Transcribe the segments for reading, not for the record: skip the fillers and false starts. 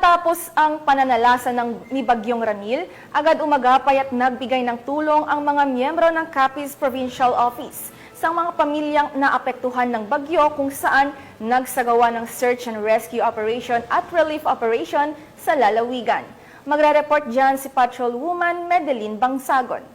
Matapos ang pananalasa ni Bagyong Ramil, agad umagapay at nagbigay ng tulong ang mga miyembro ng Capiz Provincial Office sa mga pamilyang naapektuhan ng bagyo kung saan nagsagawa ng search and rescue operation at relief operation sa lalawigan. Magre-report dyan si Patrolwoman Medeline Bangsagon.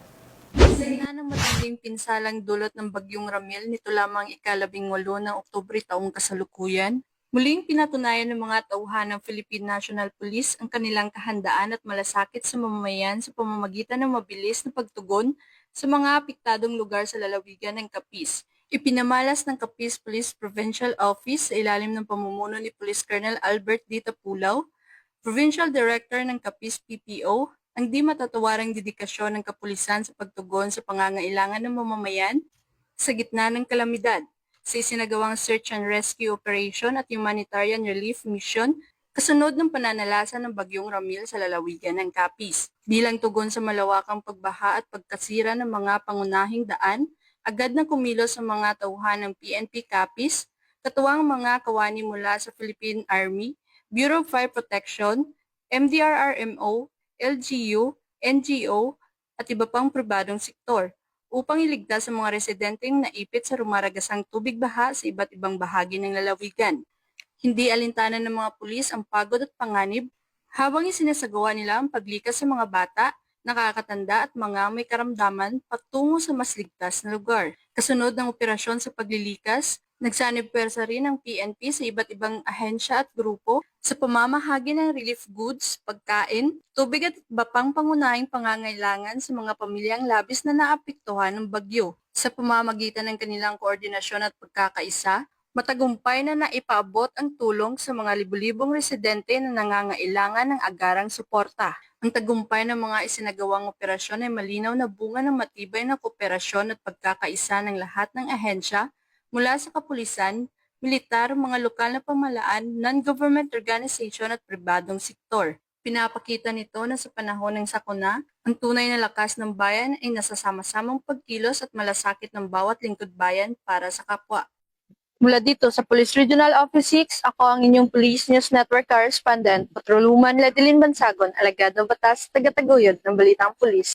Sa gitna ng matinding pinsalang dulot ng Bagyong Ramil nito lamang ika-18 ng Oktubre taong kasalukuyan, muling pinatunayan ng mga tauhan ng Philippine National Police ang kanilang kahandaan at malasakit sa mamamayan sa pamamagitan ng mabilis na pagtugon sa mga apektadong lugar sa lalawigan ng Capiz. Ipinamalas ng Capiz Police Provincial Office sa ilalim ng pamumuno ni Police Colonel Albert D. Tapulaw, Provincial Director ng Capiz PPO, ang di matatawarang dedikasyon ng kapulisan sa pagtugon sa pangangailangan ng mamamayan sa gitna ng kalamidad, sa isinagawang search and rescue operation at humanitarian relief mission kasunod ng pananalasa ng Bagyong Ramil sa lalawigan ng Capiz. Bilang tugon sa malawakang pagbaha at pagkasira ng mga pangunahing daan, agad na kumilos ang mga tauhan ng PNP Capiz, katuwang mga kawani mula sa Philippine Army, Bureau of Fire Protection, MDRRMO, LGU, NGO, at iba pang pribadong sektor upang iligtas ang mga residenteng naipit sa rumaragasang tubig baha sa iba't ibang bahagi ng lalawigan. Hindi alintana ng mga pulis ang pagod at panganib habang isinasagawa nila ang paglikas sa mga bata, nakakatanda at mga may karamdaman patungo sa mas ligtas na lugar. Kasunod ng operasyon sa paglilikas, nagsanib pwersa rin ang PNP sa iba't ibang ahensya at grupo sa pamamahagi ng relief goods, pagkain, tubig at iba pang pangunahing pangangailangan sa mga pamilyang labis na naapektuhan ng bagyo. Sa pamamagitan ng kanilang koordinasyon at pagkakaisa, matagumpay na naipaabot ang tulong sa mga libu-libong residente na nangangailangan ng agarang suporta. Ang tagumpay ng mga isinagawang operasyon ay malinaw na bunga ng matibay na kooperasyon at pagkakaisa ng lahat ng ahensya mula sa kapulisan, militar, mga lokal na pamahalaan, non-government organization at pribadong sektor. Pinapakita nito na sa panahon ng sakuna, ang tunay na lakas ng bayan ay nasa sama-samang pagkilos at malasakit ng bawat lingkod bayan para sa kapwa. Mula dito sa Police Regional Office 6, ako ang inyong Police News Network Correspondent, Patrolwoman Medeline Bangsagon, alagad ng batas, taga-taguyod ng Balitang Pulis.